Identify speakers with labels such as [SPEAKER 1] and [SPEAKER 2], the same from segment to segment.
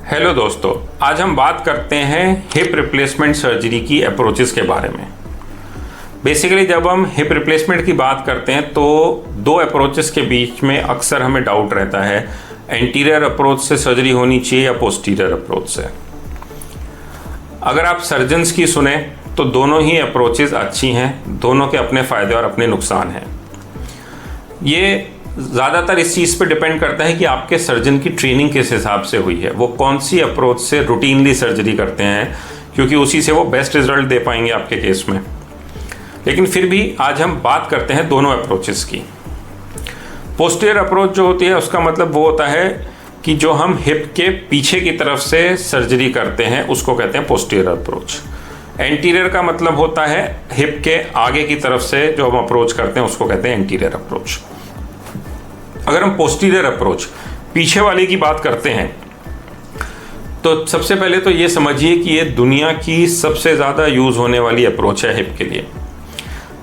[SPEAKER 1] Hello दोस्तों, आज हम बात करते हैं हिप रिप्लेसमेंट सर्जरी की अप्रोचेस के बारे में। बेसिकली जब हम हिप रिप्लेसमेंट की बात करते हैं तो दो अप्रोचेस के बीच में अक्सर हमें डाउट रहता है, एंटीरियर अप्रोच से सर्जरी होनी चाहिए या पोस्टीरियर अप्रोच से। अगर आप सर्जन्स की सुने तो दोनों ही अप्रोचेस अच्छी हैं, दोनों के अपने फ़ायदे और अपने नुकसान हैं। ये ज़्यादातर इस चीज़ पे डिपेंड करता है कि आपके सर्जन की ट्रेनिंग किस हिसाब से हुई है, वो कौन सी अप्रोच से रूटीनली सर्जरी करते हैं, क्योंकि उसी से वो बेस्ट रिजल्ट दे पाएंगे आपके केस में। लेकिन फिर भी आज हम बात करते हैं दोनों अप्रोचेस की। पोस्टीरियर अप्रोच जो होती है उसका मतलब वो होता है कि जो हम हिप के पीछे की तरफ से सर्जरी करते हैं उसको कहते हैं पोस्टीरियर अप्रोच। एंटीरियर का मतलब होता है हिप के आगे की तरफ से जो हम अप्रोच करते हैं उसको कहते हैं एंटीरियर अप्रोच। अगर हम पोस्टीरियर अप्रोच पीछे वाले की बात करते हैं तो सबसे पहले तो ये समझिए कि ये दुनिया की सबसे ज़्यादा यूज़ होने वाली अप्रोच है हिप के लिए।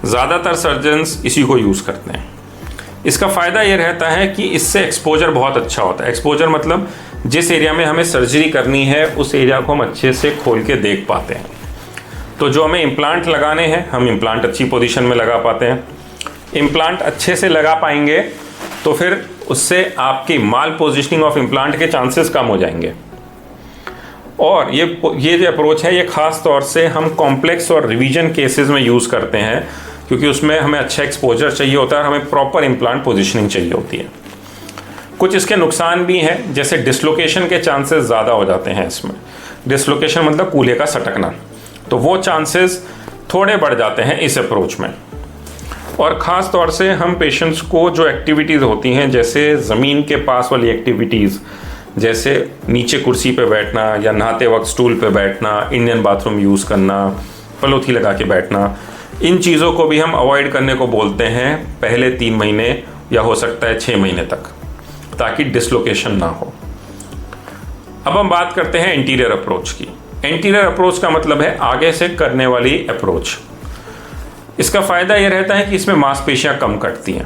[SPEAKER 1] ज़्यादातर सर्जन्स इसी को यूज़ करते हैं। इसका फ़ायदा ये रहता है कि इससे एक्सपोजर बहुत अच्छा होता है। एक्सपोजर मतलब जिस एरिया में हमें सर्जरी करनी है उस एरिया को हम अच्छे से खोल के देख पाते हैं। तो जो हमें इम्प्लांट लगाने हैं हम इम्प्लांट अच्छी पोजीशन में लगा पाते हैं। इम्प्लांट अच्छे से लगा पाएंगे तो फिर उससे आपकी माल पोजीशनिंग ऑफ इम्प्लांट के चांसेस कम हो जाएंगे। और ये जो अप्रोच है ये ख़ास तौर से हम कॉम्प्लेक्स और रिवीजन केसेस में यूज़ करते हैं, क्योंकि उसमें हमें अच्छा एक्सपोजर चाहिए होता है और हमें प्रॉपर इम्प्लांट पोजीशनिंग चाहिए होती है। कुछ इसके नुकसान भी हैं, जैसे डिसलोकेशन के चांसेस ज़्यादा हो जाते हैं इसमें। डिसलोकेशन मतलब कूल्हे का सटकना, तो वो चांसेस थोड़े बढ़ जाते हैं इस अप्रोच में। और ख़ास तौर से हम पेशेंट्स को जो एक्टिविटीज़ होती हैं, जैसे ज़मीन के पास वाली एक्टिविटीज़, जैसे नीचे कुर्सी पे बैठना या नहाते वक्त स्टूल पे बैठना, इंडियन बाथरूम यूज़ करना, पलोथी लगा के बैठना, इन चीज़ों को भी हम अवॉइड करने को बोलते हैं पहले 3 महीने या हो सकता है 6 महीने तक, ताकि डिसलोकेशन ना हो। अब हम बात करते हैं एंटीरियर अप्रोच की। एंटीरियर अप्रोच का मतलब है आगे से करने वाली अप्रोच। इसका फ़ायदा ये रहता है कि इसमें मांसपेशियाँ कम कटती हैं।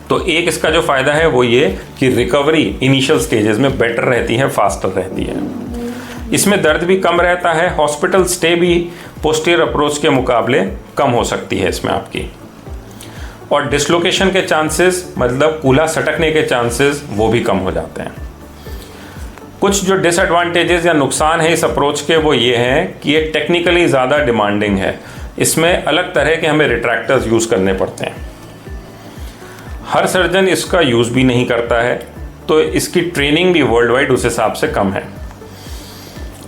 [SPEAKER 1] तो एक इसका जो फ़ायदा है वो ये कि रिकवरी इनिशियल स्टेजेस में बेटर रहती है, फास्टर रहती है। इसमें दर्द भी कम रहता है, हॉस्पिटल स्टे भी पोस्टीरियर अप्रोच के मुकाबले कम हो सकती है इसमें आपकी। और डिसलोकेशन के चांसेस मतलब कूल्हा सटकने के चांसेस वो भी कम हो जाते हैं। कुछ जो डिसएडवांटेजेस या नुकसान है इस अप्रोच के वो ये हैं कि ये टेक्निकली ज़्यादा डिमांडिंग है। इसमें अलग तरह के हमें रिट्रैक्टर्स यूज़ करने पड़ते हैं। हर सर्जन इसका यूज़ भी नहीं करता है, तो इसकी ट्रेनिंग भी वर्ल्ड वाइड उस हिसाब से कम है।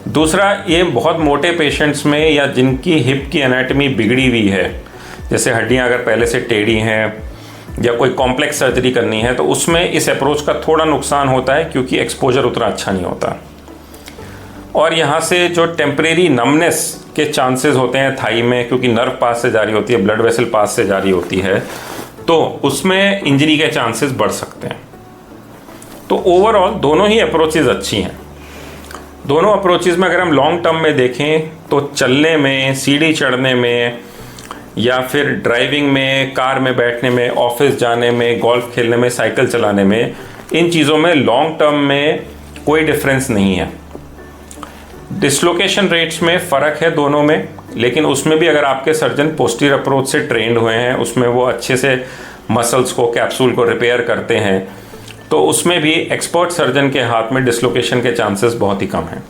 [SPEAKER 1] दूसरा, ये बहुत मोटे पेशेंट्स में या जिनकी हिप की एनाटमी बिगड़ी हुई है, जैसे हड्डियां अगर पहले से टेढ़ी हैं या कोई कॉम्प्लेक्स सर्जरी करनी है, तो उसमें इस अप्रोच का थोड़ा नुकसान होता है क्योंकि एक्सपोजर उतना अच्छा नहीं होता। और यहाँ से जो टेम्परेरी नमनेस के चांसेस होते हैं थाई में, क्योंकि नर्व पास से जारी होती है, ब्लड वेसल पास से जारी होती है, तो उसमें इंजरी के चांसेस बढ़ सकते हैं। तो ओवरऑल दोनों ही अप्रोचेस अच्छी हैं। दोनों अप्रोचेस में अगर हम लॉन्ग टर्म में देखें तो चलने में, सीढ़ी चढ़ने में या फिर ड्राइविंग में, कार में बैठने में, ऑफिस जाने में, गोल्फ खेलने में, साइकिल चलाने में, इन चीज़ों में लॉन्ग टर्म में कोई डिफरेंस नहीं है। डिसलोकेशन रेट्स में फ़र्क है दोनों में, लेकिन उसमें भी अगर आपके सर्जन पोस्टीरियर अप्रोच से ट्रेंड हुए हैं, उसमें वो अच्छे से मसल्स को, कैप्सूल को रिपेयर करते हैं, तो उसमें भी एक्सपर्ट सर्जन के हाथ में डिसलोकेशन के चांसेस बहुत ही कम हैं।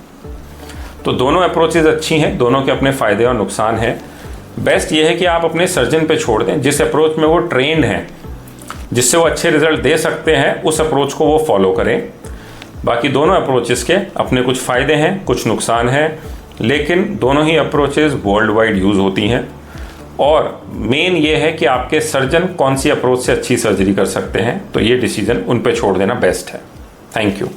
[SPEAKER 1] तो दोनों अप्रोचेस अच्छी हैं, दोनों के अपने फ़ायदे और नुकसान हैं। बेस्ट ये है कि आप अपने सर्जन पे छोड़ दें, जिस अप्रोच में वो ट्रेंड हैं, जिससे वो अच्छे रिजल्ट दे सकते हैं, उस अप्रोच को वो फॉलो करें। बाकी दोनों अप्रोचेस के अपने कुछ फ़ायदे हैं, कुछ नुकसान हैं, लेकिन दोनों ही अप्रोचेस वर्ल्ड वाइड यूज़ होती हैं। और मेन ये है कि आपके सर्जन कौन सी अप्रोच से अच्छी सर्जरी कर सकते हैं, तो ये डिसीजन उन पे छोड़ देना बेस्ट है। Thank you.